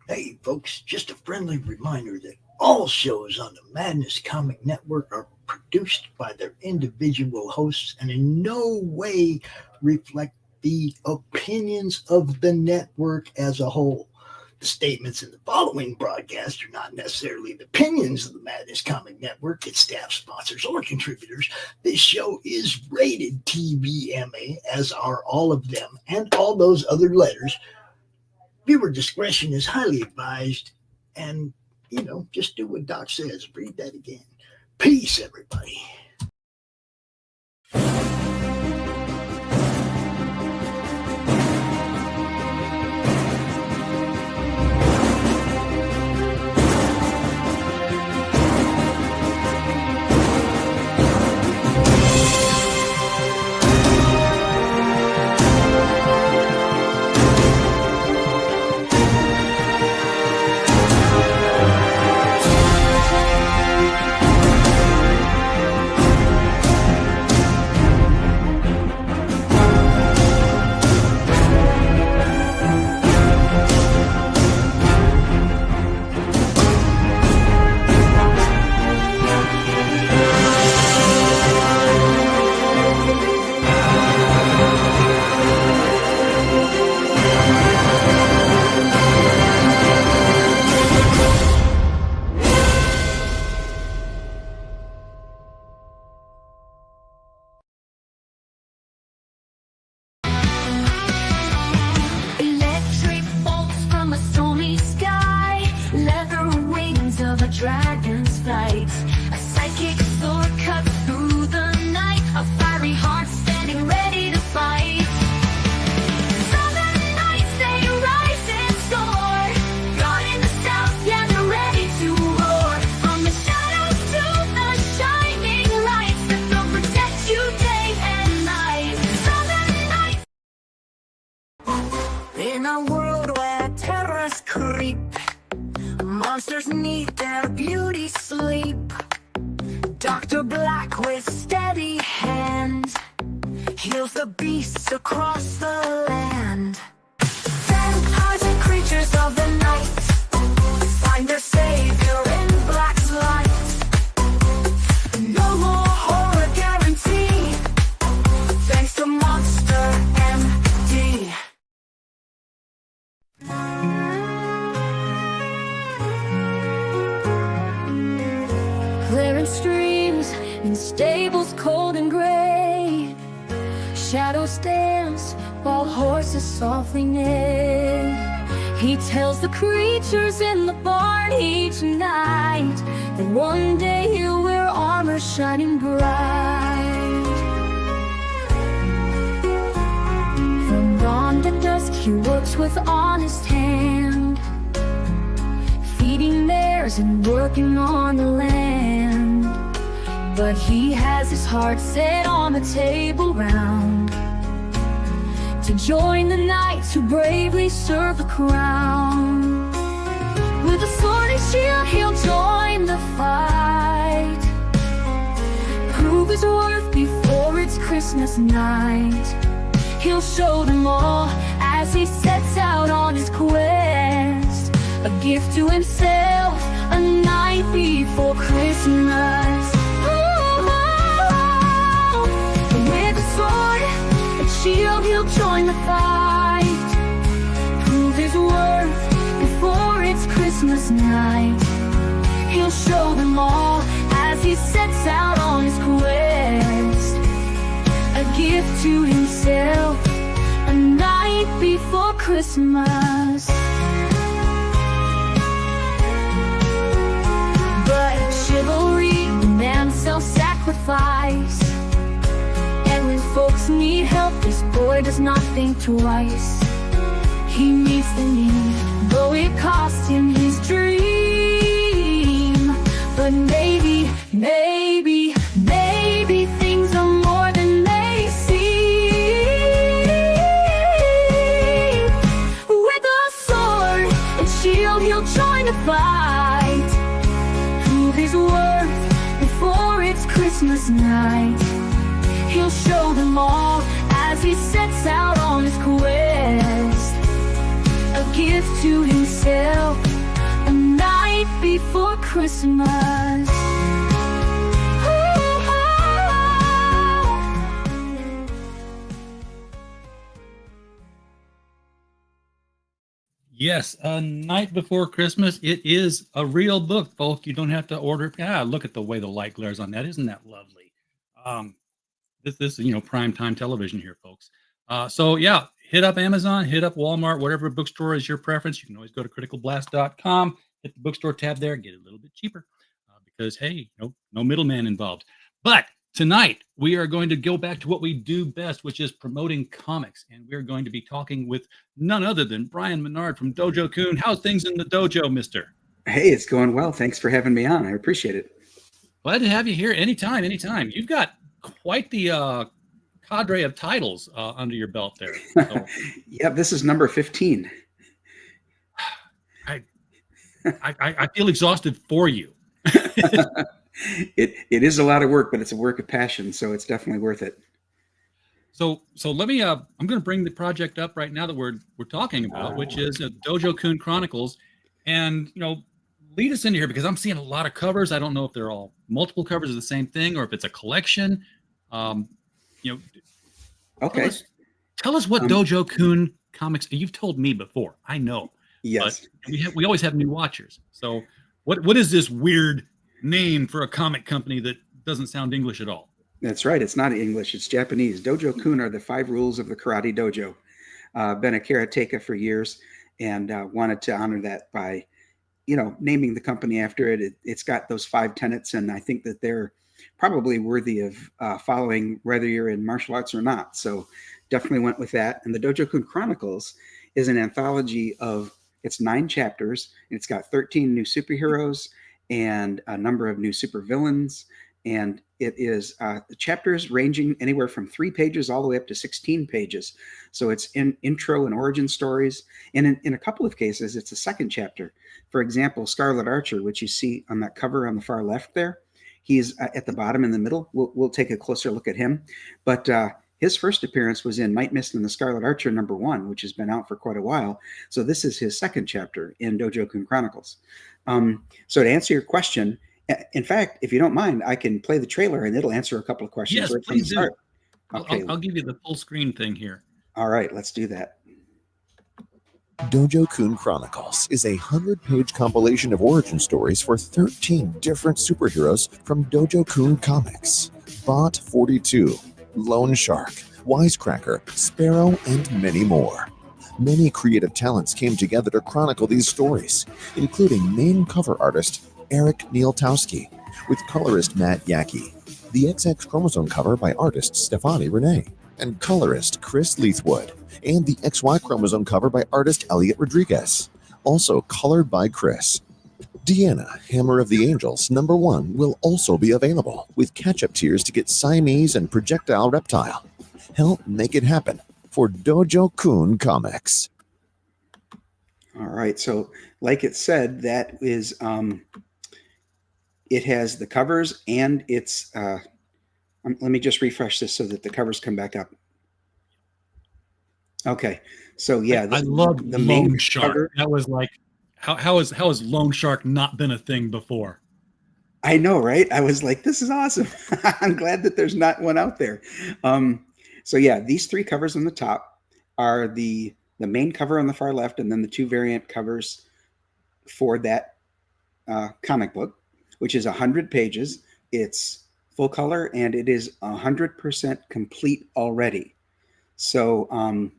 Hey, folks, just a friendly reminder that all shows on the Madness Comic Network are produced by their individual hosts and in no way reflect the opinions of the network as a whole. The statements in the following broadcast are not necessarily the opinions of the Madness Comic Network, its staff, sponsors, or contributors. This show is rated TVMA, as are all of them and all those other letters. Viewer discretion is highly advised, and, just do what Doc says. Read that again. Peace, everybody. Dragon's flight, a psychic sword cuts through the night, a fiery heart standing ready to fight. Southern nights they rise and soar, God in the south, yeah, they're ready to roar. From the shadows to the shining lights, that they'll protect you day and night. Southern nights. In a world where terrors creep, monsters need their beauty sleep. Dr. Black with steady hand heals the beasts across the land. Vampires and creatures of the night find their savior in Black's light. No more horror guaranteed, thanks to Monster MD. Clearing streams in stables cold and gray, shadows dance while horses softly neigh. He tells the creatures in the barn each night that one day he'll wear armor shining bright. From dawn to dusk he works with honest hand, feeding mares and working on the land. But he has his heart set on the table round to join the knights who bravely serve the crown. With a sword and shield he'll join the fight, prove his worth before it's Christmas night. He'll show them all as he sets out on his quest, a gift to himself, a night before Christmas. With a sword and shield he'll join the fight, prove his worth before it's Christmas night. He'll show them all as he sets out on his quest, a gift to himself, a night before Christmas. But chivalry demands self-sacrifice, and when folks need help, this boy does not think twice. He meets the need, though it cost him his dream. But maybe things are more than they seem. With a sword and shield he'll join the fight, prove his worth before it's Christmas night. He'll show them all as he sets out on his quest, a gift to himself a night before Christmas. Yes, A Night Before Christmas. It is a real book, folks. You don't have to order it. Look at the way the light glares on that. Isn't that lovely? This is, prime time television here, folks. So yeah, hit up Amazon, hit up Walmart, whatever bookstore is your preference. You can always go to criticalblast.com, hit the bookstore tab there, get it a little bit cheaper because, hey, no middleman involved. But tonight, we are going to go back to what we do best, which is promoting comics. And we're going to be talking with none other than Brian Menard from Dojo Kun. How's things in the dojo, mister? Hey, it's going well. Thanks for having me on. I appreciate it. Glad to have you here anytime. You've got quite the cadre of titles under your belt there. So, yeah, this is number 15. I feel exhausted for you. It is a lot of work, but it's a work of passion, so it's definitely worth it. So let me I'm going to bring the project up right now that we're talking about, which is Dojo Kun Chronicles, and lead us into here because I'm seeing a lot of covers. I don't know if they're all multiple covers of the same thing or if it's a collection. Okay. Tell us what Dojo Kun Comics. You've told me before. I know. Yes. But we always have new watchers. So what is this weird name for a comic company that doesn't sound English at all? That's right. It's not English. It's Japanese. Dojo Kun are the 5 rules of the karate dojo. Been a karateka for years and wanted to honor that by, naming the company after it. It's got those 5 tenets, and I think that they're probably worthy of following whether you're in martial arts or not. So definitely went with that. And the Dojo Kun Chronicles is an anthology of, it's 9 chapters, and it's got 13 new superheroes and a number of new supervillains. And it is the chapters ranging anywhere from 3 pages all the way up to 16 pages. So it's in intro and origin stories. And in a couple of cases, it's a second chapter. For example, Scarlet Archer, which you see on that cover on the far left there, he's at the bottom in the middle. We'll take a closer look at him. But his first appearance was in Might Mist and the Scarlet Archer #1, which has been out for quite a while. So this is his second chapter in Dojo Kun Chronicles. So to answer your question, in fact, if you don't mind, I can play the trailer and it'll answer a couple of questions. Yes, right please do. Okay. I'll give you the full screen thing here. All right, let's do that. Dojo Kun Chronicles is a 100-page compilation of origin stories for 13 different superheroes from Dojo Kun Comics. Bot 42, Lone Shark, Wisecracker, Sparrow, and many more. Many creative talents came together to chronicle these stories, including main cover artist Eric Nieltowski, with colorist Matt Yackey, the XX chromosome cover by artist Stefani Renee, and colorist Chris Leithwood, and the XY chromosome cover by artist Elliot Rodriguez, also colored by Chris. Deanna, Hammer of the Angels #1 will also be available, with catch-up tiers to get Siamese and Projectile Reptile. Help make it happen for Dojo Kun Comics. All right, so like it said, that is, it has the covers and it's, let me just refresh this so that the covers come back up. Okay, so yeah, I love the main Lone Shark. cover. That was like, how has Lone Shark not been a thing before? I know, right? I was like, this is awesome. I'm glad that there's not one out there. So yeah, these 3 covers on the top are the main cover on the far left, and then the 2 variant covers for that comic book, which is 100 pages. It's full color, and it is 100% complete already. So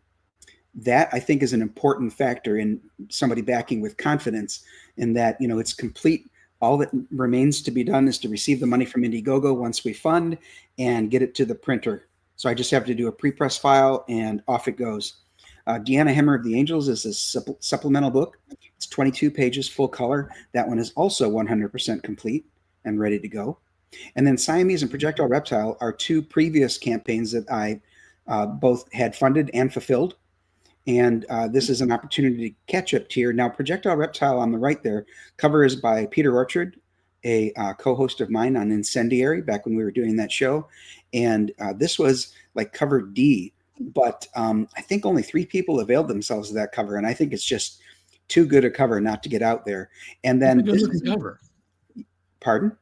that, I think, is an important factor in somebody backing with confidence in that, it's complete. All that remains to be done is to receive the money from Indiegogo once we fund and get it to the printer. So I just have to do a pre-press file and off it goes. Deanna, Hammer of the Angels is a supplemental book. It's 22 pages, full color. That one is also 100% complete and ready to go. And then Siamese and Projectile Reptile are 2 previous campaigns that I both had funded and fulfilled. And this is an opportunity to catch up tier. Now, Projectile Reptile on the right there, cover is by Peter Orchard, a co-host of mine on Incendiary back when we were doing that show. And this was like cover D, but I think only 3 people availed themselves of that cover. And I think it's just too good a cover not to get out there. And then It's a good looking cover. Pardon?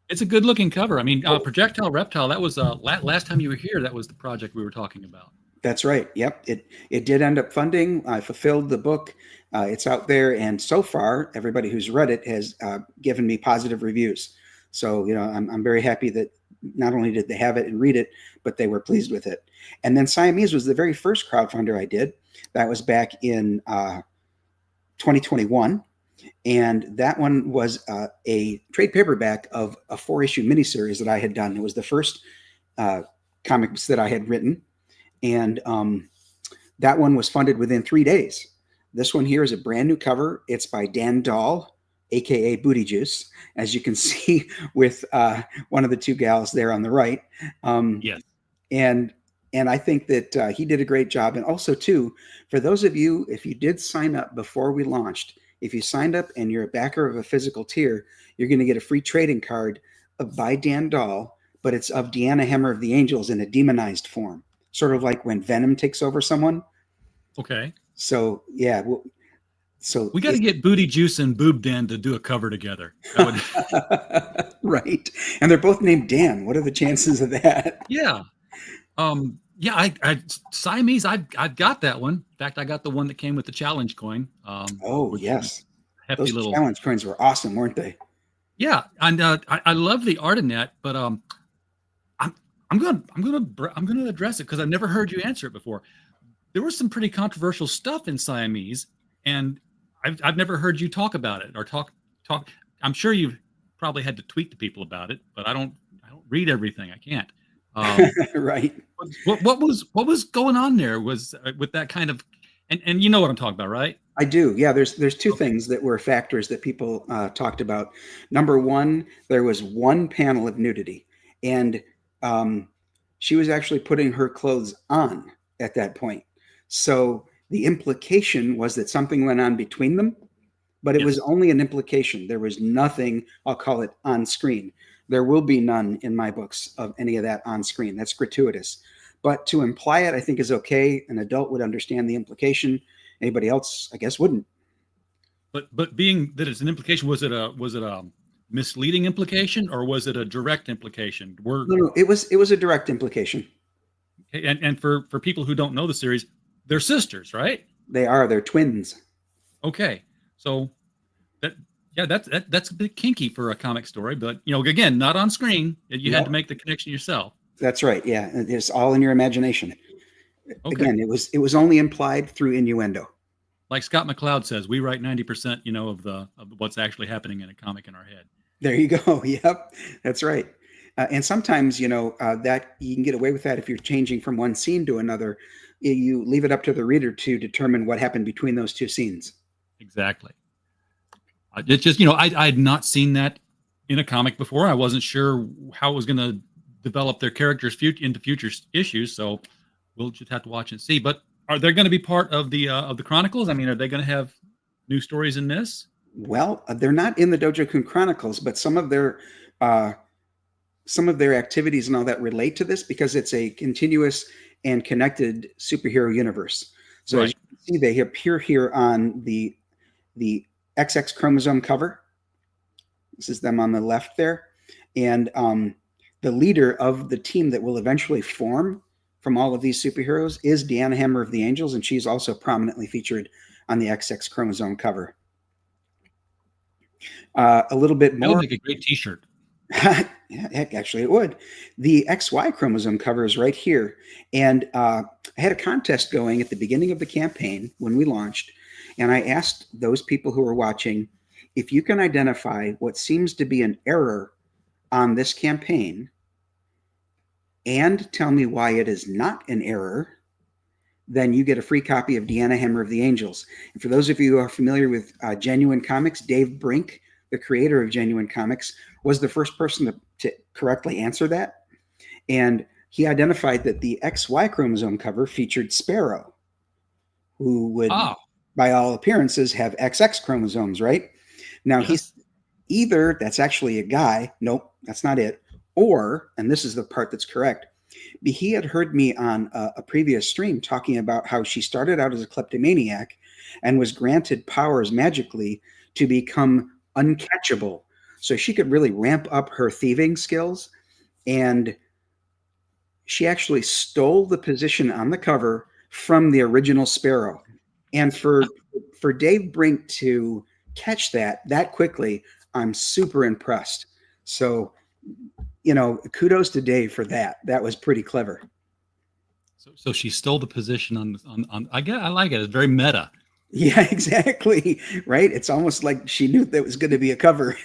It's a good looking cover. I mean, Projectile Reptile, that was last time you were here, that was the project we were talking about. That's right. Yep. It did end up funding. I fulfilled the book. It's out there. And so far, everybody who's read it has given me positive reviews. So, I'm very happy that not only did they have it and read it, but they were pleased with it. And then Siamese was the very first crowdfunder I did. That was back in 2021. And that one was a trade paperback of a 4-issue miniseries that I had done. It was the first comics that I had written. And that one was funded within 3 days. This one here is a brand new cover. It's by Dan Dahl, aka Booty Juice, as you can see with one of the two gals there on the right. Yes. And I think that he did a great job. And also, too, for those of you, if you did sign up before we launched, if you signed up and you're a backer of a physical tier, you're going to get a free trading card by Dan Dahl, but it's of Deanna Hammer of the Angels in a demonized form, sort of like when Venom takes over someone. Okay. So, yeah. So we got to get Booty Juice and Boob Dan to do a cover together. Right. And they're both named Dan. What are the chances of that? Yeah. I Siamese, I've got that one. In fact, I got the one that came with the challenge coin. Yes. Hefty Those little challenge coins were awesome, weren't they? Yeah, and I love the art in that, but I'm gonna address it because I've never heard you answer it before. There was some pretty controversial stuff in Siamese, and I've never heard you talk about it or talk. I'm sure you've probably had to tweet to people about it, but I don't read everything. I can't. Right. What was going on there was with that kind of, and you know what I'm talking about, right? I do. Yeah. There's two things that were factors that people talked about. Number one, there was one panel of nudity, and she was actually putting her clothes on at that point. So the implication was that something went on between them, but it was only an implication. There was nothing, I'll call it, on screen. There will be none in my books of any of that on screen. That's gratuitous. But to imply it, I think, is okay. An adult would understand the implication. Anybody else, I guess, wouldn't. But being that it's an implication, was it a misleading implication or was it a direct implication? No, it was a direct implication. Okay, and for people who don't know the series, they're sisters, right? They're twins. Okay, so that's a bit kinky for a comic story, but again, not on screen. You had to make the connection yourself. That's right. Yeah, it's all in your imagination. Okay. Again, it was only implied through innuendo. Like Scott McCloud says, we write 90%, of what's actually happening in a comic in our head. There you go. Yep, that's right. And sometimes, that you can get away with that if you're changing from one scene to another. You leave it up to the reader to determine what happened between those two scenes. Exactly. It's just, I had not seen that in a comic before. I wasn't sure how it was going to develop their characters into future issues. So we'll just have to watch and see. But are they going to be part of the Chronicles? I mean, are they going to have new stories in this? Well, they're not in the Dojo Chronicles, but some of their activities and all that relate to this because it's a continuous and connected superhero universe. So right. As you can see, they appear here on the XX chromosome cover. This is them on the left there. And the leader of the team that will eventually form from all of these superheroes is Deanna Hammer of the Angels, and she's also prominently featured on the XX chromosome cover. A little bit more. That would make a great t-shirt. Yeah, heck, actually it would. The XY chromosome cover is right here. And I had a contest going at the beginning of the campaign when we launched. And I asked those people who were watching, if you can identify what seems to be an error on this campaign and tell me why it is not an error, then you get a free copy of Deanna Hammer of the Angels. And for those of you who are familiar with Genuine Comics, Dave Brink, the creator of Genuine Comics, was the first person to correctly answer that. And he identified that the XY chromosome cover featured Sparrow, who would, by all appearances, have XX chromosomes, right? Now, he's either that's actually a guy. Nope, that's not it. Or, and this is the part that's correct, he had heard me on a previous stream talking about how she started out as a kleptomaniac and was granted powers magically to become uncatchable. So she could really ramp up her thieving skills, and she actually stole the position on the cover from the original Sparrow. And for Dave Brink to catch that quickly, I'm super impressed. So, kudos to Dave for that. That was pretty clever. So she stole the position on I like it. It's very meta. Yeah, exactly. Right. It's almost like she knew that was going to be a cover.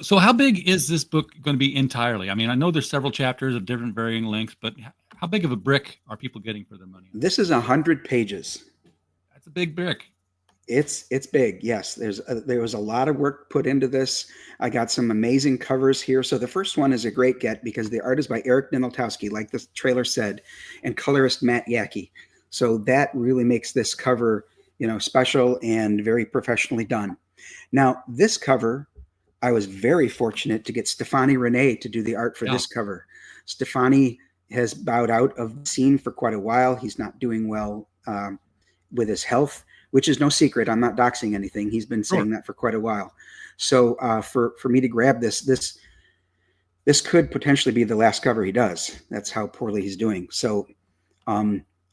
So how big is this book going to be entirely? I mean, I know there's several chapters of different varying lengths, but how big of a brick are people getting for their money? This is 100 pages. That's a big brick. It's big. Yes. There was a lot of work put into this. I got some amazing covers here. So the first one is a great get because the art is by Eric Ninoltowski, like the trailer said, and colorist Matt Yackey. So that really makes this cover, special and very professionally done. Now, this cover, I was very fortunate to get Stefani Renee to do the art for this cover. Stefani has bowed out of the scene for quite a while. He's not doing well with his health, which is no secret. I'm not doxing anything. He's been saying that for quite a while. So for me to grab this could potentially be the last cover he does. That's how poorly he's doing. So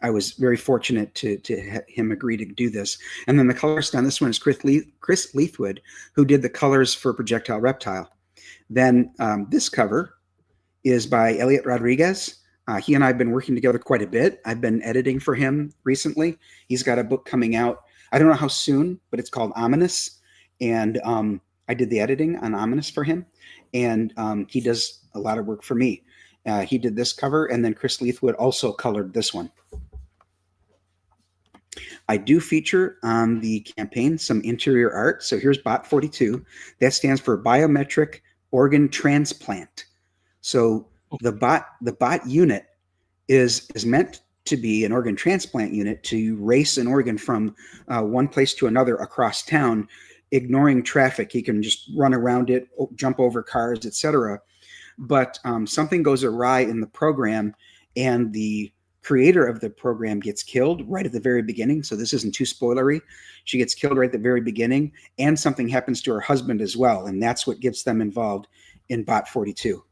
I was very fortunate to have him agree to do this. And then the colorist on this one is Chris Leithwood, who did the colors for Projectile Reptile. Then this cover is by Elliot Rodriguez. He and I have been working together quite a bit. I've been editing for him recently. He's got a book coming out. I don't know how soon, but it's called Ominous. And I did the editing on Ominous for him. And he does a lot of work for me. He did this cover, and then Chris Leithwood also colored this one. I do feature on the campaign some interior art. So here's Bot 42. That stands for Biometric Organ Transplant. So the bot unit is meant to be an organ transplant unit to race an organ from one place to another across town, ignoring traffic. He can just run around it, jump over cars, etc. But something goes awry in the program, and the creator of the program gets killed right at the very beginning. So this isn't too spoilery. She gets killed right at the very beginning, and something happens to her husband as well. And that's what gets them involved in Bot 42.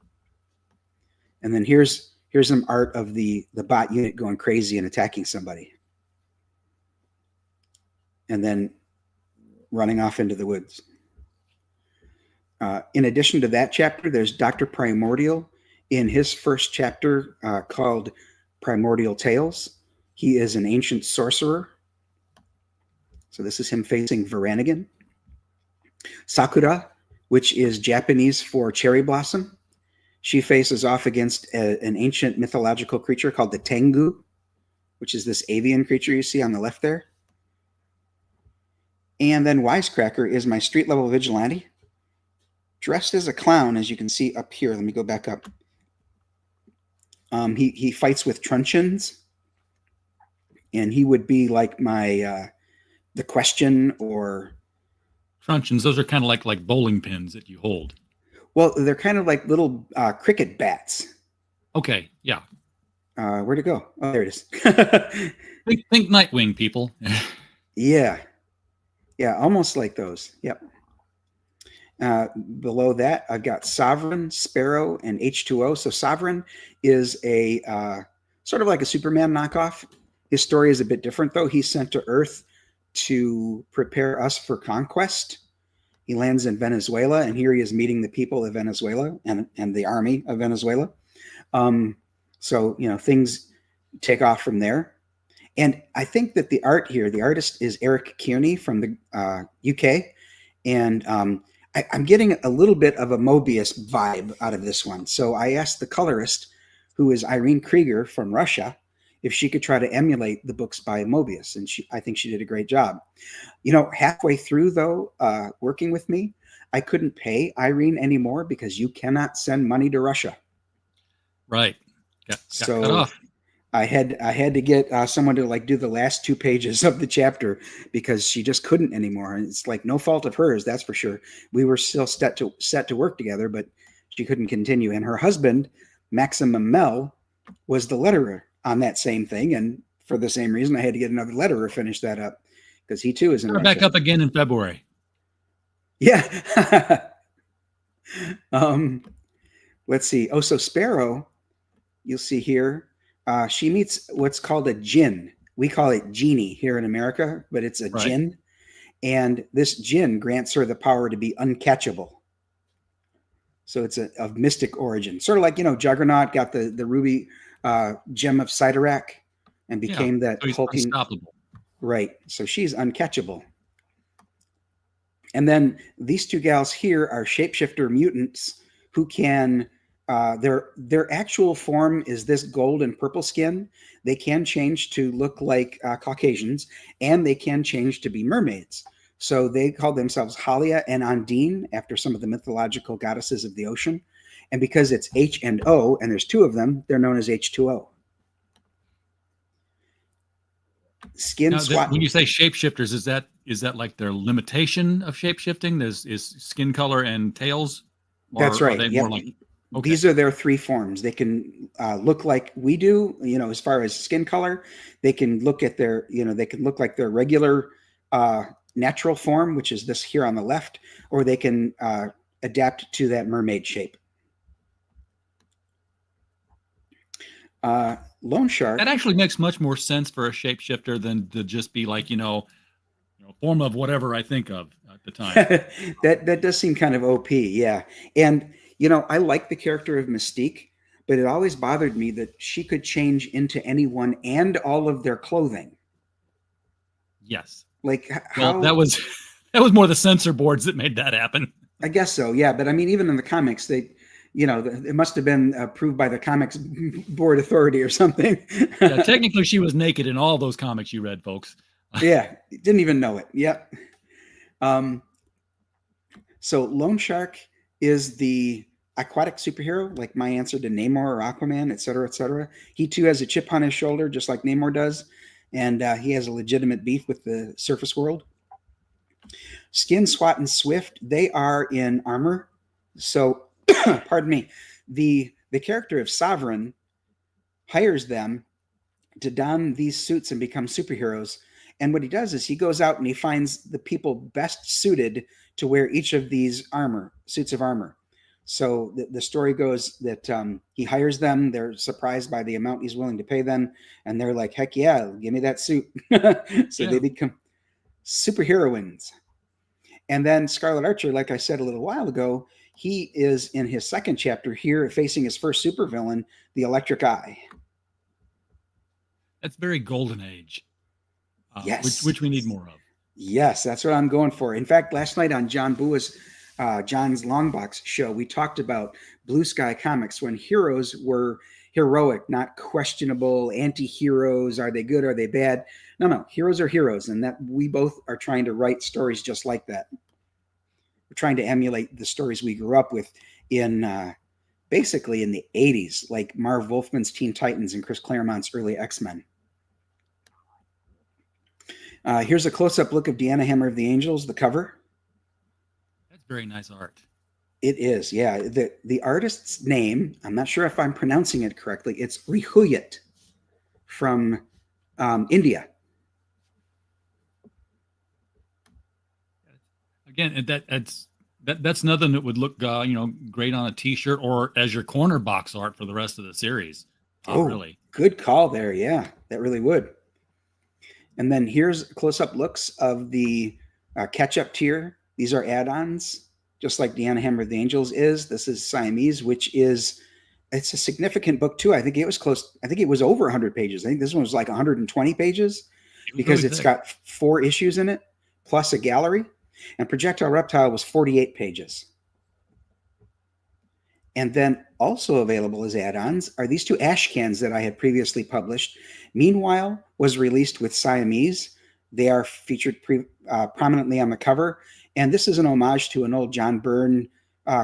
And then here's some art of the bot unit going crazy and attacking somebody. And then running off into the woods. In addition to that chapter, there's Dr. Primordial in his first chapter called Primordial Tales. He is an ancient sorcerer. So this is him facing Varanigan. Sakura, which is Japanese for cherry blossom. She faces off against an ancient mythological creature called the Tengu, which is this avian creature you see on the left there. And then Wisecracker is my street level vigilante, dressed as a clown, as you can see up here. Let me go back up. He fights with truncheons, and he would be like my the Question or truncheons. Those are kind of like bowling pins that you hold. Well, they're kind of like little cricket bats. Okay, yeah. Where'd it go? Oh, there it is. think Nightwing, people. Yeah, almost like those. Yep. Below that, I've got Sovereign, Sparrow, and H2O. So Sovereign is a sort of like a Superman knockoff. His story is a bit different, though. He's sent to Earth to prepare us for conquest. He lands in Venezuela, and here he is meeting the people of Venezuela and the army of Venezuela. So, things take off from there. And I think that the art here, the artist is Eric Kearney from the UK. And I'm getting a little bit of a Mobius vibe out of this one. So I asked the colorist, who is Irene Krieger from Russia, if she could try to emulate the books by Mobius. And I think she did a great job. Halfway through, though, working with me, I couldn't pay Irene anymore because you cannot send money to Russia. Right. Got so cut off. I had to get someone to do the last 2 pages of the chapter because she just couldn't anymore. And it's no fault of hers, that's for sure. We were still set to work together, but she couldn't continue. And her husband, Maxim Mel, was the letterer on that same thing and for the same reason. I had to get another letterer finish that up because he too is in. We're back up again in February. Yeah. Let's see. Oh, so Sparrow, you'll see here, she meets what's called a djinn. We call it genie here in America, but it's a djinn. And this djinn grants her the power to be uncatchable. So it's of mystic origin. Sort of like, Juggernaut got the ruby gem of Sidorak and became that so he's hulking. Unstoppable. Right. So she's uncatchable. And then these two gals here are shapeshifter mutants who can, their actual form is this gold and purple skin. They can change to look like Caucasians, and they can change to be mermaids. So they call themselves Halia and Undine after some of the mythological goddesses of the ocean. And because it's H and O, and there's two of them, they're known as H2O. When you say shapeshifters, is that like their limitation of shapeshifting? Is skin color and tails? That's right. Okay. These are their three forms. They can look like we do, as far as skin color. They can look at they can look like their regular natural form, which is this here on the left, or they can adapt to that mermaid shape. Loan Shark. That actually makes much more sense for a shapeshifter than to just be like, form of whatever I think of at the time. that does seem kind of OP, yeah. And I like the character of Mystique, but it always bothered me that she could change into anyone and all of their clothing. Yes. Like how that was more the censor boards that made that happen. I guess so, yeah. But I mean, even in the comics, it must have been approved by the comics board authority or something. Yeah, technically she was naked in all those comics you read, folks. Yeah, didn't even know it. Yep. So Loan Shark is the aquatic superhero, like my answer to Namor or Aquaman, et cetera, et cetera. He too has a chip on his shoulder, just like Namor does. And he has a legitimate beef with the surface world. Skin, Swat, and Swift, they are in armor. So, pardon me, the character of Sovereign hires them to don these suits and become superheroes. And what he does is he goes out and he finds the people best suited to wear each of these suits of armor. So the story goes that he hires them. They're surprised by the amount he's willing to pay them. And they're like, heck yeah, give me that suit. They become superheroines. And then Scarlet Archer, like I said a little while ago, he is in his second chapter here facing his first supervillain, the Electric Eye. That's very Golden Age. Yes. Which we need more of. Yes, that's what I'm going for. In fact, last night on John's Longbox show, we talked about Blue Sky Comics when heroes were heroic, not questionable, anti-heroes. Are they good? Are they bad? No, heroes are heroes. And that we both are trying to write stories just like that. We're trying to emulate the stories we grew up with in basically in the 80s, like Marv Wolfman's Teen Titans and Chris Claremont's early X-Men. Here's a close-up look of Deanna Hammer of the Angels, the cover. That's very nice art. It is, yeah. The artist's name, I'm not sure if I'm pronouncing it correctly. It's Rihuyat from India. Again, that's nothing that would look great on a T-shirt or as your corner box art for the rest of the series. Really. Good call there. Yeah, that really would. And then here's close-up looks of the catch-up tier. These are add-ons, just like Deanna Hammer of the Angels is. This is Siamese, it's a significant book too. I think it was over 100 pages. I think this one was like 120 pages because it's got 4 issues in it, plus a gallery. And Projectile Reptile was 48 pages. And then also available as add-ons are these 2 ash cans that I had previously published. Meanwhile was released with Siamese. They are featured prominently on the cover. And this is an homage to an old John Byrne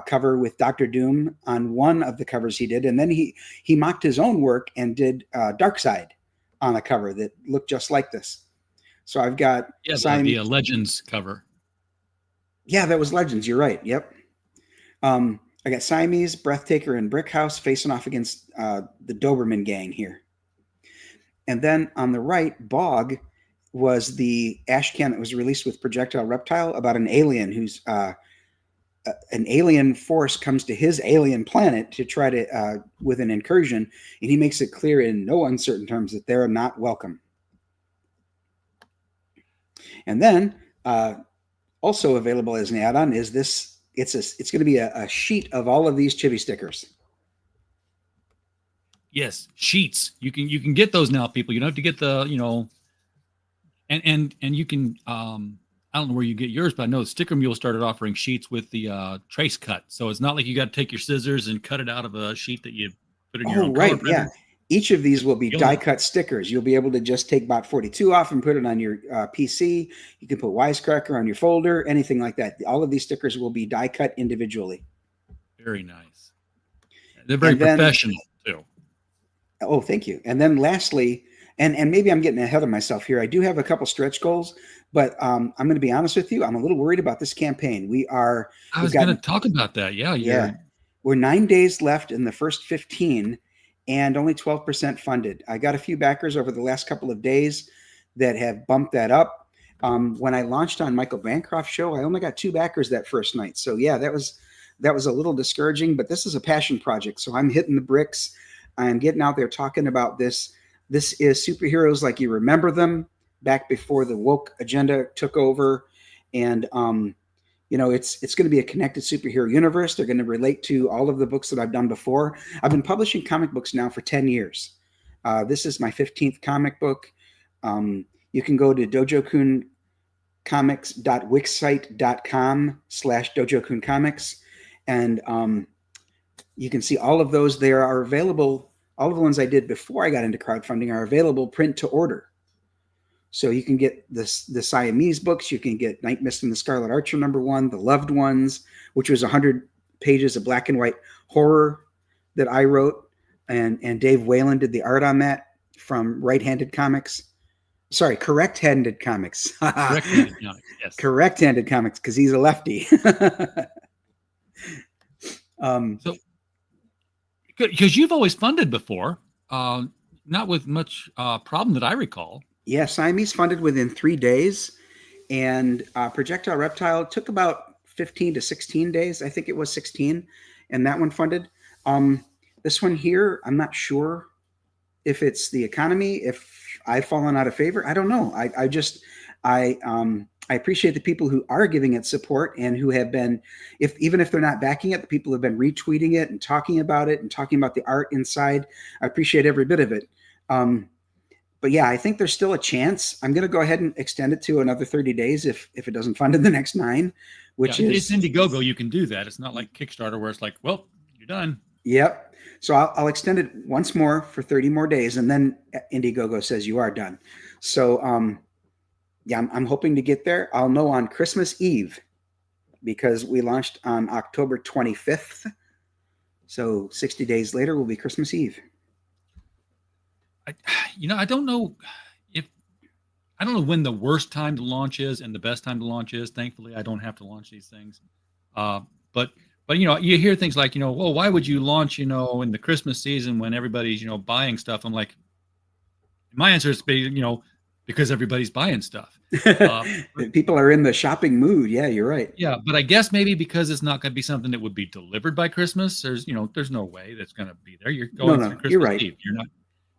cover with Dr. Doom on one of the covers he did. And then he mocked his own work and did Darkseid on a cover that looked just like this. So I've got the Legends cover. Yeah, that was Legends. You're right. Yep. I got Siamese, Breathtaker, and Brickhouse facing off against the Doberman gang here. And then on the right, Bog was the ash can that was released with Projectile Reptile about an alien who's an alien force comes to his alien planet to try to with an incursion, and he makes it clear in no uncertain terms that they're not welcome. And then also available as an add-on is this. It's going to be a sheet of all of these chibi stickers. Yes, sheets. You can get those now, people. You don't have to get the, and you can I don't know where you get yours, but I know Sticker Mule started offering sheets with the trace cut. So it's not like you got to take your scissors and cut it out of a sheet that you put in your own right, color yeah. Each of these will be die-cut stickers. You'll be able to just take Bot 42 off and put it on your PC. You can put Wisecracker on your folder, anything like that. All of these stickers will be die-cut individually. Very nice. They're very professional, too. Oh, thank you. And then lastly, and maybe I'm getting ahead of myself here, I do have a couple stretch goals, but I'm going to be honest with you. I'm a little worried about this campaign. I was going to talk about that. Yeah. We're 9 days left in the first 15 and only 12% funded. I got a few backers over the last couple of days that have bumped that up. When I launched on Michael Bancroft's show, I only got 2 backers that first night. So yeah, that was a little discouraging, but this is a passion project. So I'm hitting the bricks. I'm getting out there talking about this. This is superheroes like you remember them back before the woke agenda took over. And, it's going to be a connected superhero universe. They're going to relate to all of the books that I've done before. I've been publishing comic books now for 10 years. This is my 15th comic book. You can go to dojokuncomics.wixsite.com/dojokuncomics. And you can see all of those. They are available. All of the ones I did before I got into crowdfunding are available print to order. So you can get the Siamese books. You can get Night Mist and the Scarlet Archer #1, The Loved Ones, which was 100 pages of black and white horror that I wrote. And Dave Whalen did the art on that from Right-Handed Comics. Sorry, Correct-Handed Comics. Correct-Handed Comics, yes. Correct-Handed Comics, because he's a lefty. So, because you've always funded before, not with much problem that I recall. Yeah, Siamese funded within 3 days, and Projectile Reptile took about 15 to 16 days. I think it was 16, and that one funded. This one here, I'm not sure if it's the economy, if I've fallen out of favor. I don't know. I appreciate the people who are giving it support and who have been, even if they're not backing it, the people who have been retweeting it and talking about it and talking about the art inside. I appreciate every bit of it. But yeah, I think there's still a chance. I'm going to go ahead and extend it to another 30 days if it doesn't fund in the next 9, which is... It's Indiegogo. You can do that. It's not like Kickstarter where it's like, well, you're done. Yep. So I'll extend it once more for 30 more days, and then Indiegogo says you are done. So yeah, I'm hoping to get there. I'll know on Christmas Eve because we launched on October 25th. So 60 days later will be Christmas Eve. I don't know when the worst time to launch is and the best time to launch is. Thankfully, I don't have to launch these things. But you hear things like, well, why would you launch, in the Christmas season when everybody's, buying stuff? I'm like, my answer is, because everybody's buying stuff. People are in the shopping mood. Yeah, you're right. Yeah, but I guess maybe because it's not going to be something that would be delivered by Christmas. There's no way that's going to be there. You're going through Christmas you're right. Eve. You're not.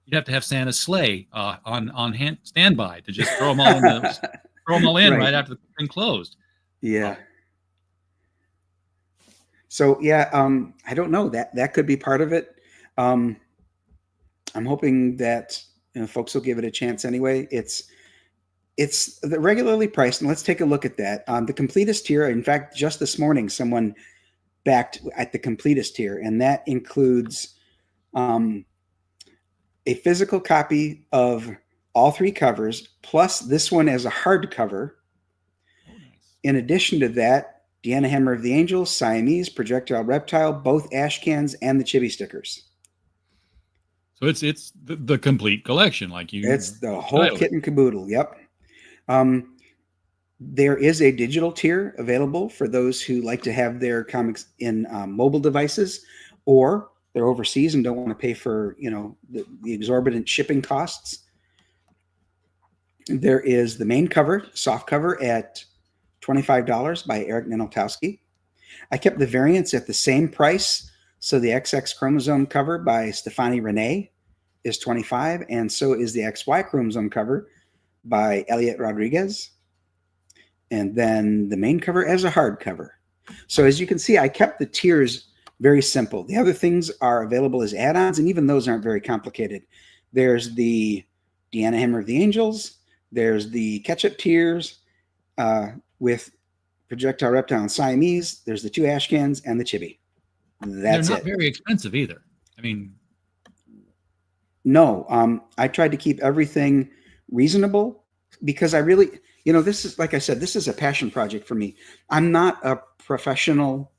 You'd have to have Santa's sleigh on hand standby to just throw them all in right after the thing closed. Yeah. So yeah, I don't know, that could be part of it. I'm hoping that folks will give it a chance anyway. It's the regularly priced, and let's take a look at that. The completest tier, in fact, just this morning, someone backed at the completest tier, and that includes a physical copy of all 3 covers, plus this one as a hardcover. Oh, nice. In addition to that, Deanna Hammer of the Angels, Siamese, Projectile Reptile, both ash cans, and the chibi stickers. So it's the complete collection, like you. It's the whole kit and caboodle. Yep. There is a digital tier available for those who like to have their comics in mobile devices, or they're overseas and don't want to pay for the exorbitant shipping costs. There is the main cover, soft cover at $25 by Eric Ninotowski. I kept the variants at the same price. So the XX chromosome cover by Stefani Rene is $25, and so is the XY chromosome cover by Elliot Rodriguez. And then the main cover as a hardcover. So as you can see, I kept the tiers very simple. The other things are available as add-ons, and even those aren't very complicated. There's the Deanna Hammer of the Angels. There's the Ketchup tiers with Projectile Reptile and Siamese. There's the 2 Ashcans and the Chibi. That's They're not it. very expensive either. I mean, no, I tried to keep everything reasonable because I really, this is, like I said, this is a passion project for me. I'm not a professional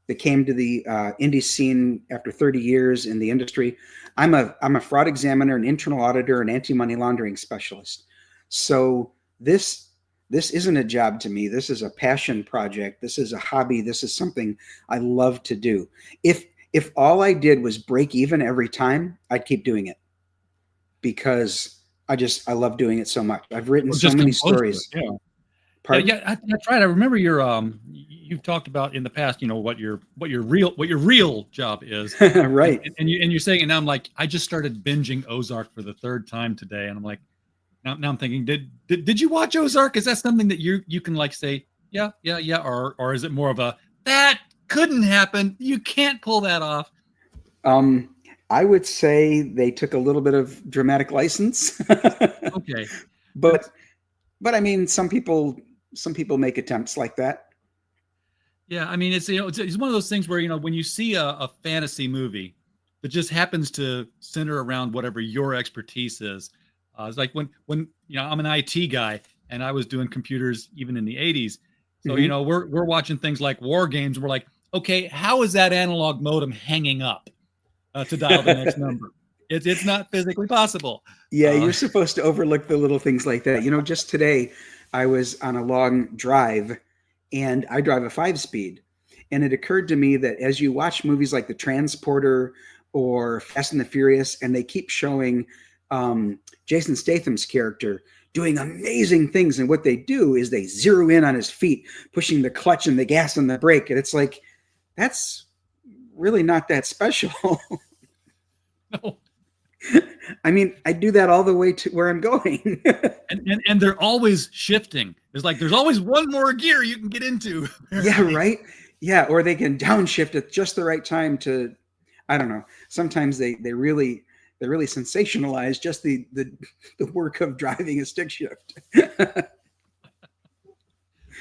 that came to the indie scene after 30 years in the industry. I'm a fraud examiner, an internal auditor, an anti-money laundering specialist. So this isn't a job to me. This is a passion project. This is a hobby. This is something I love to do. If all I did was break even every time, I'd keep doing it because I love doing it so much. I've written so many stories. Yeah, that's right. I remember you've talked about in the past, what your real job is. Right. And you're saying, and now I'm like, I just started binging Ozark for the 3rd time today. And I'm like, now I'm thinking, did you watch Ozark? Is that something that you can like say, yeah. Or is it more of a, that couldn't happen. You can't pull that off. I would say they took a little bit of dramatic license. Okay. But I mean, some people make attempts like that. Yeah, I mean, it's one of those things where when you see a fantasy movie that just happens to center around whatever your expertise is. It's like when I'm an IT guy and I was doing computers even in the 80s. So we're watching things like War Games. And we're like, okay, how is that analog modem hanging up to dial the next number? It's not physically possible. Yeah, you're supposed to overlook the little things like that. Just today I was on a long drive and I drive a 5-speed. And it occurred to me that as you watch movies like The Transporter or Fast and the Furious, and they keep showing Jason Statham's character doing amazing things. And what they do is they zero in on his feet, pushing the clutch and the gas and the brake. And it's like, that's really not that special. No. I mean, I do that all the way to where I'm going. and they're always shifting. There's always one more gear you can get into. Yeah, right. Yeah, or they can downshift at just the right time to, I don't know. Sometimes they really sensationalize just the work of driving a stick shift. Well,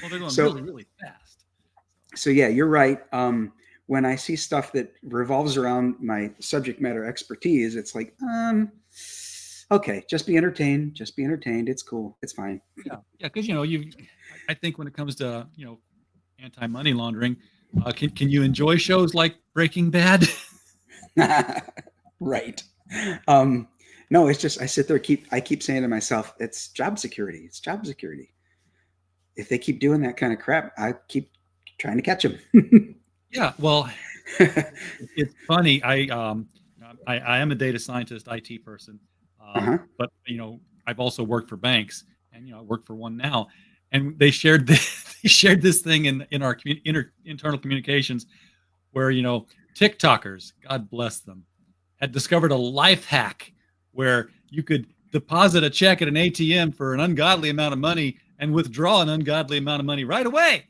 they're going really, really fast. So yeah, you're right. When I see stuff that revolves around my subject matter expertise, it's like, okay, just be entertained. Just be entertained. It's cool. It's fine. Yeah, because I think when it comes to anti-money laundering, can you enjoy shows like Breaking Bad? Right. No, it's just I sit there I keep saying to myself, it's job security. It's job security. If they keep doing that kind of crap, I keep trying to catch them. Yeah, well, it's funny. I am a data scientist, IT person, but I've also worked for banks, and I work for one now. And they shared this thing in our internal communications, where TikTokers, God bless them, had discovered a life hack where you could deposit a check at an ATM for an ungodly amount of money and withdraw an ungodly amount of money right away.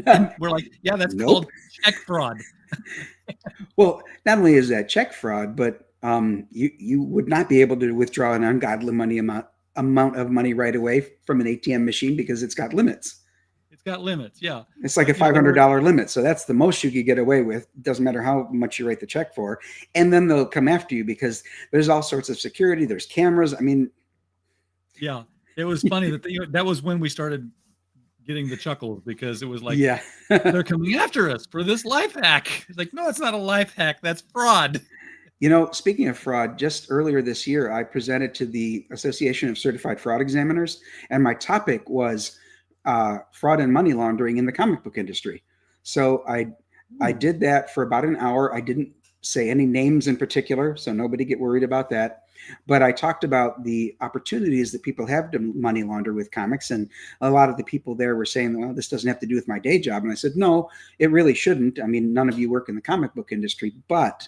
And we're like, yeah, that's called check fraud. Well, not only is that check fraud, but you would not be able to withdraw an ungodly amount of money right away from an ATM machine because it's got limits. It's got limits, yeah. It's like a $500 limit. So that's the most you could get away with. Doesn't matter how much you write the check for. And then they'll come after you because there's all sorts of security. There's cameras. I mean. Yeah, it was funny that was when we started getting the chuckles, because it was like, yeah, they're coming after us for this life hack. It's like, no, it's not a life hack. That's fraud. Speaking of fraud, just earlier this year, I presented to the Association of Certified Fraud Examiners, and my topic was fraud and money laundering in the comic book industry. So I did that for about an hour. I didn't say any names in particular, so nobody get worried about that. But I talked about the opportunities that people have to money launder with comics. And a lot of the people there were saying, well, this doesn't have to do with my day job. And I said, no, it really shouldn't. I mean, none of you work in the comic book industry, but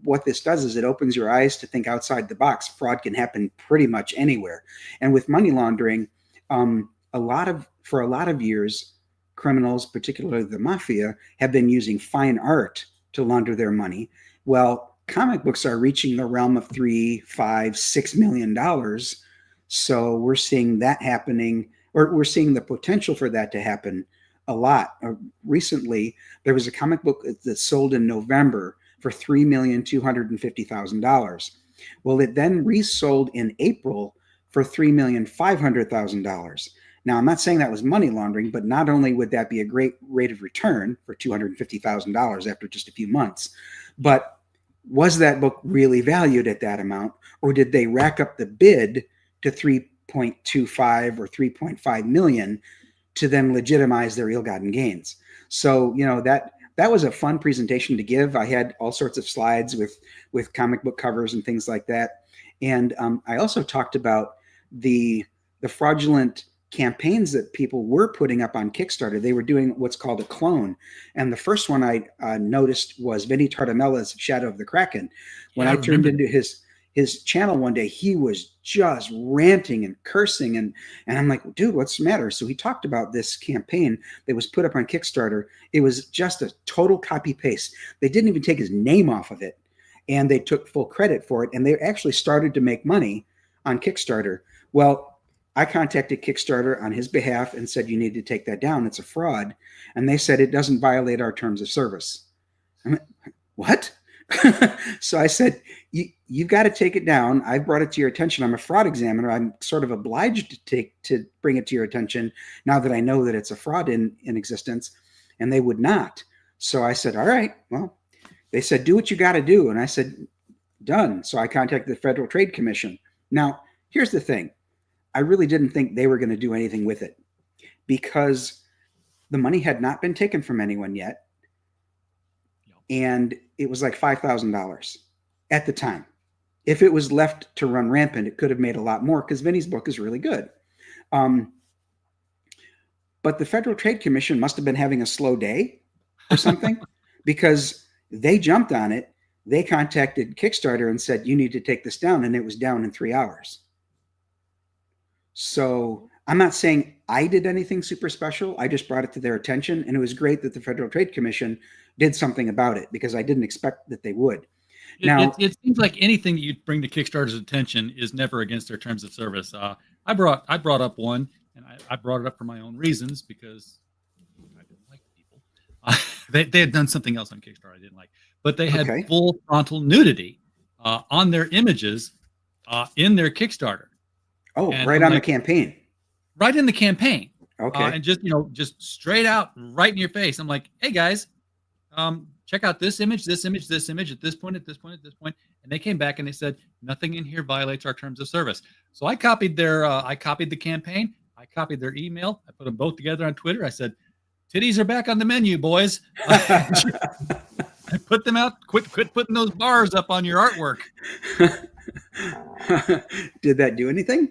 what this does is it opens your eyes to think outside the box. Fraud can happen pretty much anywhere. And with money laundering, for a lot of years, criminals, particularly the mafia, have been using fine art to launder their money. Well, comic books are reaching the realm of $3, $5, $6 million. So we're seeing that happening, or we're seeing the potential for that to happen a lot. Recently, there was a comic book that sold in November for $3,250,000. Well, it then resold in April for $3,500,000. Now, I'm not saying that was money laundering, but not only would that be a great rate of return for $250,000 after just a few months, but was that book really valued at that amount, or did they rack up the bid to 3.25 or 3.5 million to then legitimize their ill-gotten gains? So, that was a fun presentation to give. I had all sorts of slides with comic book covers and things like that. And I also talked about the fraudulent campaigns that people were putting up on Kickstarter. They were doing what's called a clone. And the first one I noticed was Vinnie Tartamella's Shadow of the Kraken. When I turned into his channel one day, he was just ranting and cursing. And I'm like, dude, what's the matter? So he talked about this campaign that was put up on Kickstarter. It was just a total copy paste. They didn't even take his name off of it, and they took full credit for it. And they actually started to make money on Kickstarter. Well, I contacted Kickstarter on his behalf and said, you need to take that down. It's a fraud. And they said, it doesn't violate our terms of service. I mean, what? So I said, you've got to take it down. I've brought it to your attention. I'm a fraud examiner. I'm sort of obliged to bring it to your attention now that I know that it's a fraud in existence. And they would not. So I said, all right, well, they said, do what you got to do. And I said, done. So I contacted the Federal Trade Commission. Now, here's the thing. I really didn't think they were going to do anything with it because the money had not been taken from anyone yet. And it was like $5,000 at the time. If it was left to run rampant, it could have made a lot more because Vinny's book is really good. But the Federal Trade Commission must have been having a slow day or something because they jumped on it. They contacted Kickstarter and said, you need to take this down. And it was down in 3 hours. So I'm not saying I did anything super special. I just brought it to their attention. And it was great that the Federal Trade Commission did something about it because I didn't expect that they would. Now, it seems like anything that you bring to Kickstarter's attention is never against their terms of service. I brought up one, and I brought it up for my own reasons because I didn't like people. They had done something else on Kickstarter I didn't like, but they had full frontal nudity on their images in their Kickstarter. Oh, and right on the campaign. Right in the campaign. Okay. And just straight out, right in your face. I'm like, hey guys, check out this image, this image, this image at this point, at this point, at this point. And they came back and they said, nothing in here violates our terms of service. So I copied the campaign. I copied their email. I put them both together on Twitter. I said, titties are back on the menu, boys. I put them out. Quit putting those bars up on your artwork. Did that do anything?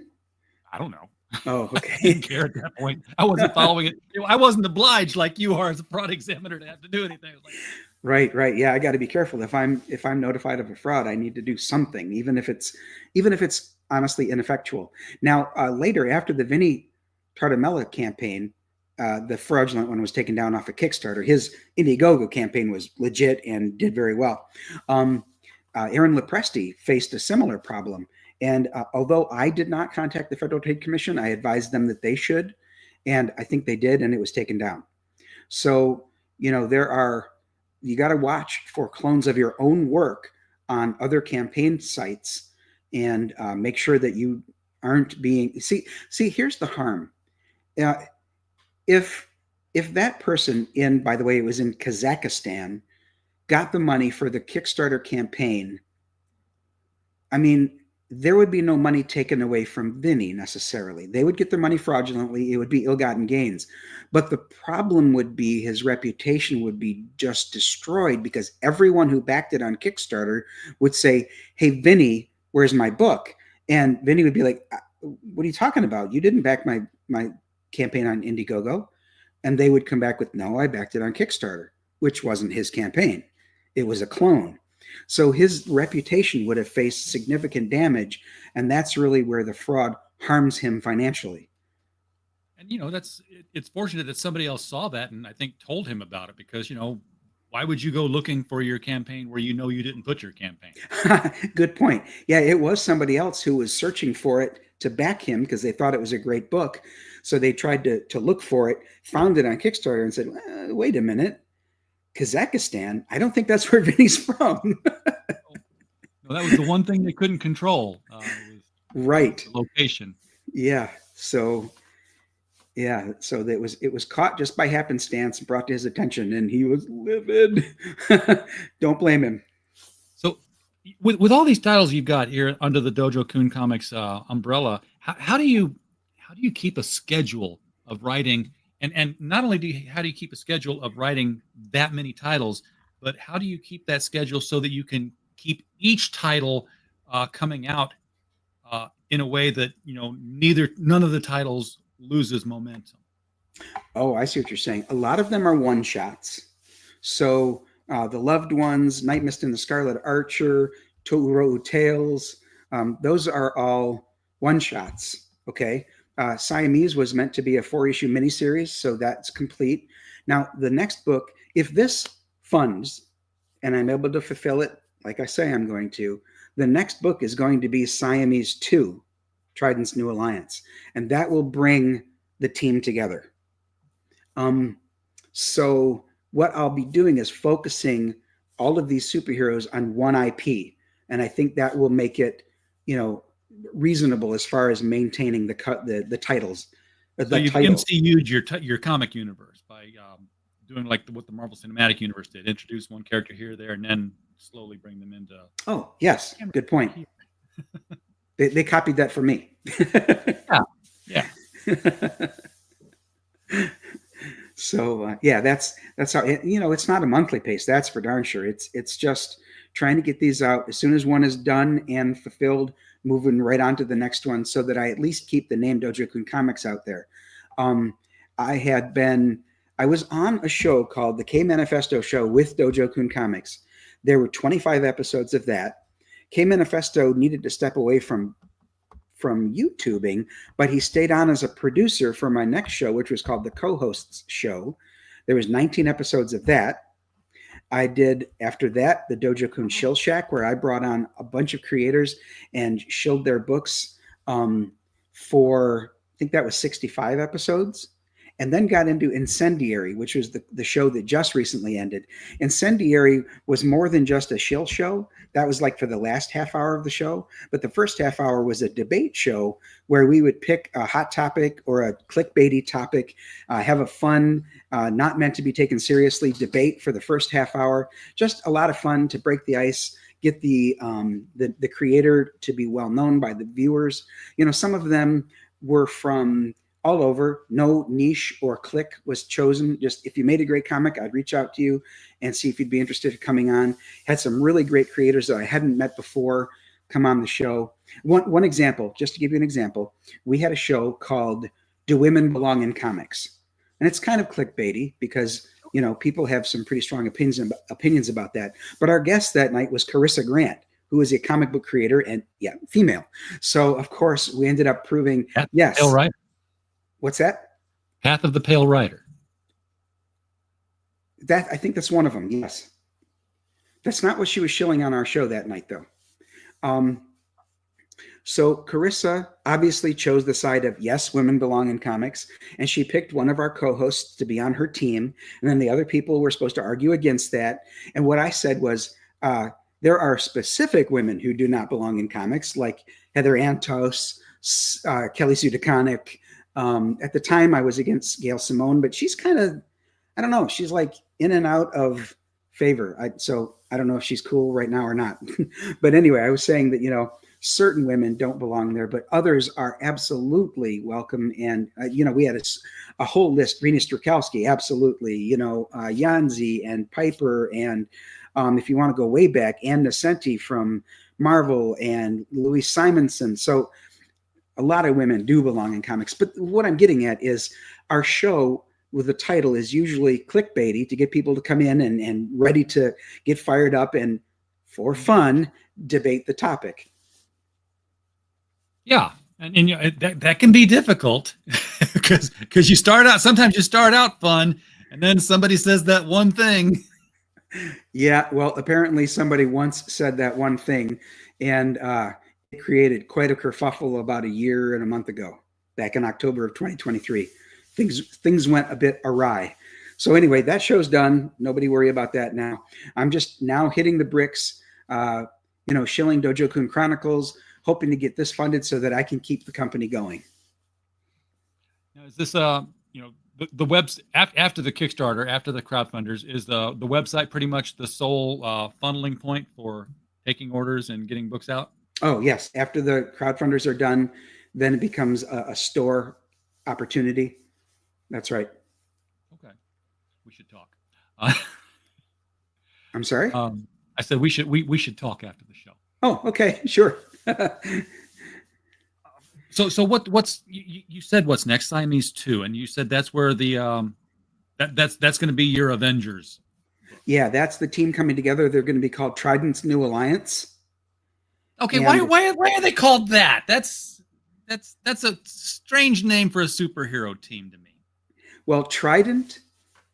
I don't know. Oh, okay. I didn't care at that point. I wasn't following it. I wasn't obliged like you are as a fraud examiner to have to do anything. Like, right. Yeah, I got to be careful. If I'm notified of a fraud, I need to do something, even if it's honestly ineffectual. Now, later after the Vinnie Tartamella campaign, the fraudulent one was taken down off of Kickstarter. His Indiegogo campaign was legit and did very well. Aaron Lepresti faced a similar problem. And although I did not contact the Federal Trade Commission, I advised them that they should. And I think they did, and it was taken down. So, you got to watch for clones of your own work on other campaign sites and make sure that you aren't being, see, here's the harm. If that person by the way, it was in Kazakhstan, got the money for the Kickstarter campaign, I mean, there would be no money taken away from Vinny necessarily. They would get their money fraudulently. It would be ill-gotten gains. But the problem would be his reputation would be just destroyed because everyone who backed it on Kickstarter would say, hey, Vinny, Where's my book? And Vinny would be like, what are you talking about? You didn't back my campaign on Indiegogo. And they would come back with, no, I backed it on Kickstarter, which wasn't his campaign. It was a clone. So his reputation would have faced significant damage. And that's really where the fraud harms him financially. And, it's fortunate that somebody else saw that and I think told him about it, because, why would you go looking for your campaign where you didn't put your campaign? Good point. Yeah, it was somebody else who was searching for it to back him because they thought it was a great book. So they tried to look for it, found it on Kickstarter and said, wait a minute, Kazakhstan? I don't think that's where Vinny's from. No, that was the one thing they couldn't control. Right. The location. Yeah. So it was caught just by happenstance and brought to his attention, and he was livid. Don't blame him. So with all these titles you've got here under the Dojo Coon Comics umbrella, how do you keep a schedule of writing? And not only how do you keep a schedule of writing that many titles, but how do you keep that schedule so that you can keep each title coming out in a way that none of the titles loses momentum? Oh, I see what you're saying. A lot of them are one shots. So the Loved Ones, Night Mist and the Scarlet Archer, Toru Tales, those are all one shots. Okay. Siamese was meant to be a 4-issue miniseries, so that's complete. Now, the next book, if this funds and I'm able to fulfill it, like I say I'm going to, the next book is going to be Siamese 2, Trident's New Alliance, and that will bring the team together. So what I'll be doing is focusing all of these superheroes on one IP, and I think that will make it, reasonable as far as maintaining the titles. So you've MCU'd your comic universe by doing like what the Marvel Cinematic Universe did, introduce one character here, there, and then slowly bring them into. Oh, yes, good point. They copied that from me. Yeah. So that's how it's not a monthly pace. That's for darn sure. It's just trying to get these out as soon as one is done and fulfilled, moving right on to the next one, so that I at least keep the name Dojo Coon Comics out there. I was on a show called the K Manifesto Show with Dojo Coon Comics. There were 25 episodes of that. K Manifesto needed to step away from YouTubing, but he stayed on as a producer for my next show, which was called the Co-Hosts Show. There was 19 episodes of that. I did, after that, the Dojo Coon Shill Shack, where I brought on a bunch of creators and shilled their books for, I think that was 65 episodes. And then got into Incendiary, which was the show that just recently ended. Incendiary was more than just a shill show. That was like for the last half hour of the show. But the first half hour was a debate show where we would pick a hot topic or a clickbaity topic, have a fun, not meant to be taken seriously debate for the first half hour. Just a lot of fun to break the ice, get the creator to be well known by the viewers. Some of them were from all over. No niche or clique was chosen. Just if you made a great comic, I'd reach out to you and see if you'd be interested in coming on. Had some really great creators that I hadn't met before come on the show. One example, just to give you an example, we had a show called Do Women Belong in Comics? And it's kind of clickbaity because, people have some pretty strong opinions about that. But our guest that night was Corissa Grant, who is a comic book creator and female. So of course we ended up proving, yes. All right. What's that? Path of the Pale Rider. I think that's one of them. Yes. That's not what she was shilling on our show that night, though. So Corissa obviously chose the side of, yes, women belong in comics. And she picked one of our co-hosts to be on her team. And then the other people were supposed to argue against that. And what I said was, there are specific women who do not belong in comics, like Heather Antos, Kelly Sue DeConnick. At the time I was against Gail Simone, but she's kind of, I don't know, she's like in and out of favor. So I don't know if she's cool right now or not. But anyway, I was saying that, certain women don't belong there, but others are absolutely welcome. And, we had a whole list. Rena Strakowski, absolutely, Yanzi and Piper. And if you want to go way back, Ann Nesenti from Marvel and Louise Simonson. So a lot of women do belong in comics. But what I'm getting at is our show with the title is usually clickbaity to get people to come in and ready to get fired up and for fun debate the topic. Yeah. And you know, that can be difficult because sometimes you start out fun and then somebody says that one thing. Yeah, well, apparently somebody once said that one thing, and it created quite a kerfuffle about a year and a month ago, back in October of 2023. Things went a bit awry. So anyway, that show's done. Nobody worry about that now. I'm just now hitting the bricks, shilling Dojo Chronicles, hoping to get this funded so that I can keep the company going. Now, is this the webs after the Kickstarter, after the crowdfunders, is the website pretty much the sole funneling point for taking orders and getting books out? Oh yes, after the crowdfunders are done, then it becomes a store opportunity. That's right. Okay, we should talk. I'm sorry. I said we should talk after the show. Oh, okay, sure. So what's you said what's next? Siamese 2, and you said that's where the that's going to be your Avengers. Yeah, that's the team coming together. They're going to be called Trident's New Alliance. Okay, why are they called that? That's a strange name for a superhero team to me. Well, Trident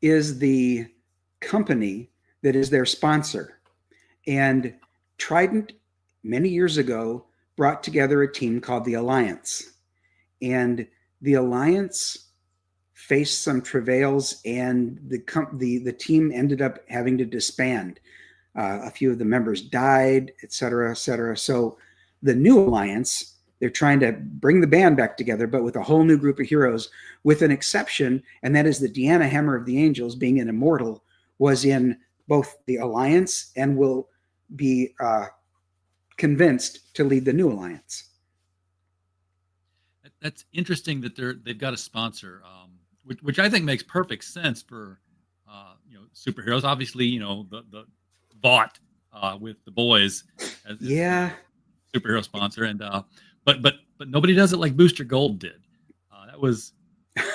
is the company that is their sponsor, and Trident many years ago brought together a team called the Alliance, and the Alliance faced some travails, and the team ended up having to disband. A few of the members died, et cetera, et cetera. So the New Alliance, they're trying to bring the band back together, but with a whole new group of heroes, with an exception, and that is the Deanna Hammer of the Angels, being an immortal, was in both the Alliance and will be convinced to lead the New Alliance. That's interesting that they've got a sponsor, which I think makes perfect sense for superheroes. Obviously, the Vought with the boys as superhero sponsor, and but nobody does it like Booster Gold did. That was.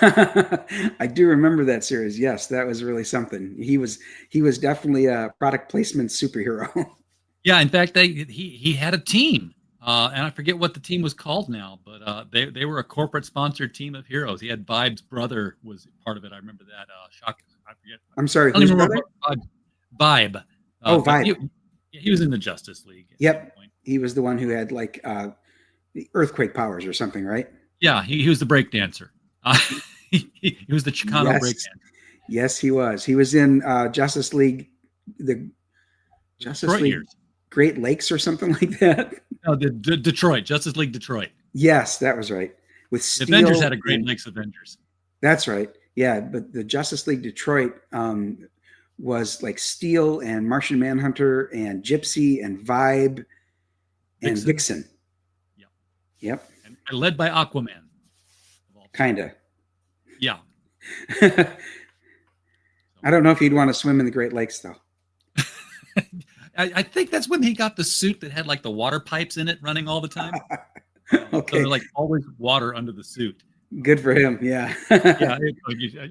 I do remember that series. Yes, that was really something. He was definitely a product placement superhero. Yeah, in fact, he had a team, and I forget what the team was called now, but they were a corporate sponsored team of heroes. He had Vibe's brother was part of it. I remember that. I forget. I'm sorry, whose brother? Vibe. Vibe. He was in the Justice League. Yep, he was the one who had like the earthquake powers or something, right? Yeah, he was the break dancer. He was the Chicano break dancer. Yes, he was. He was in Justice League, the Justice Detroit League years. Great Lakes or something like that. No, the Detroit, Justice League Detroit. Yes, that was right. With Steel, the Avengers had a Great Lakes Avengers. That's right. Yeah, but the Justice League Detroit was like Steel and Martian Manhunter and Gypsy and Vibe and Dixon. Yep. And led by Aquaman. Kinda. Yeah. I don't know if you'd want to swim in the Great Lakes though. I think that's when he got the suit that had like the water pipes in it running all the time. Okay. So like always water under the suit. Good for him. Yeah. Yeah.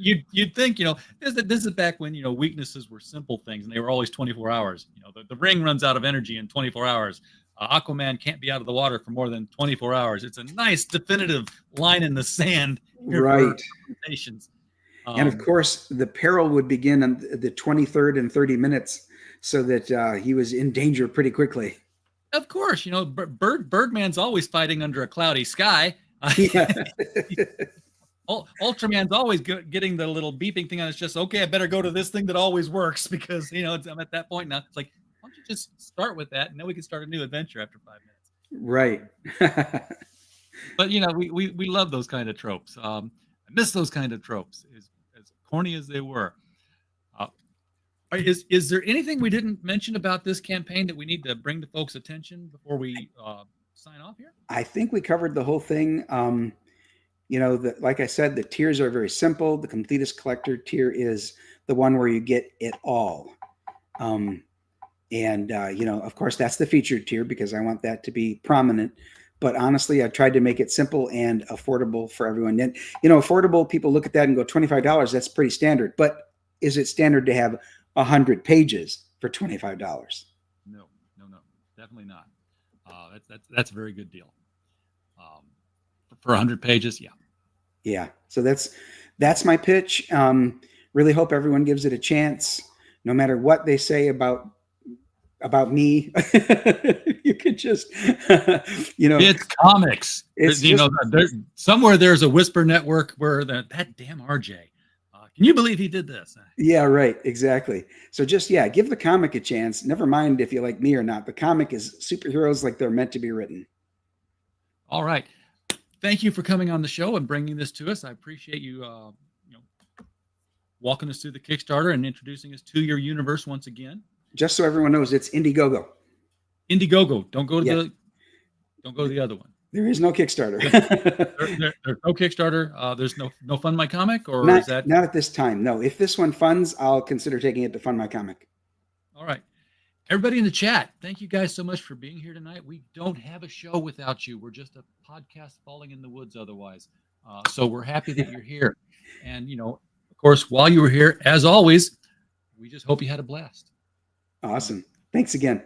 You'd think, this is back when, weaknesses were simple things and they were always 24 hours. The ring runs out of energy in 24 hours. Aquaman can't be out of the water for more than 24 hours. It's a nice definitive line in the sand. Right. And of Um, course, the peril would begin on the 23rd and 30 minutes so that he was in danger pretty quickly. Of course, Birdman's always fighting under a cloudy sky. Yeah. Ultraman's always getting the little beeping thing on his chest. Okay, I better go to this thing that always works because I'm at that point now. It's like, why don't you just start with that and then we can start a new adventure after 5 minutes. Right. But we love those kind of tropes. I miss those kind of tropes, as corny as they were. Is there anything we didn't mention about this campaign that we need to bring to folks' attention before we sign off here? I think we covered the whole thing. Like I said, the tiers are very simple. The completest collector tier is the one where you get it all. And, of course, that's the featured tier because I want that to be prominent. But honestly, I tried to make it simple and affordable for everyone. And, affordable, people look at that and go, $25, that's pretty standard. But is it standard to have 100 pages for $25? No, definitely not. That's a very good deal. For 100 pages, yeah. Yeah. So that's my pitch. Really hope everyone gives it a chance, no matter what they say about me. You could just, it's comics. It's there's somewhere there's a whisper network where that damn RJ. Can you believe he did this? Yeah, right. Exactly. So just, give the comic a chance. Never mind if you like me or not. The comic is superheroes like they're meant to be written. All right. Thank you for coming on the show and bringing this to us. I appreciate you, walking us through the Kickstarter and introducing us to your universe once again. Just so everyone knows, it's Indiegogo. Indiegogo. Don't go to the other one. There is no Kickstarter. There's no Kickstarter. There's no Fund My Comic, or not, is that not at this time? No. If this one funds, I'll consider taking it to Fund My Comic. All right. Everybody in the chat, thank you guys so much for being here tonight. We don't have a show without you. We're just a podcast falling in the woods otherwise. So we're happy that you're here. And, of course, while you were here, as always, we just hope you had a blast. Awesome. Thanks again.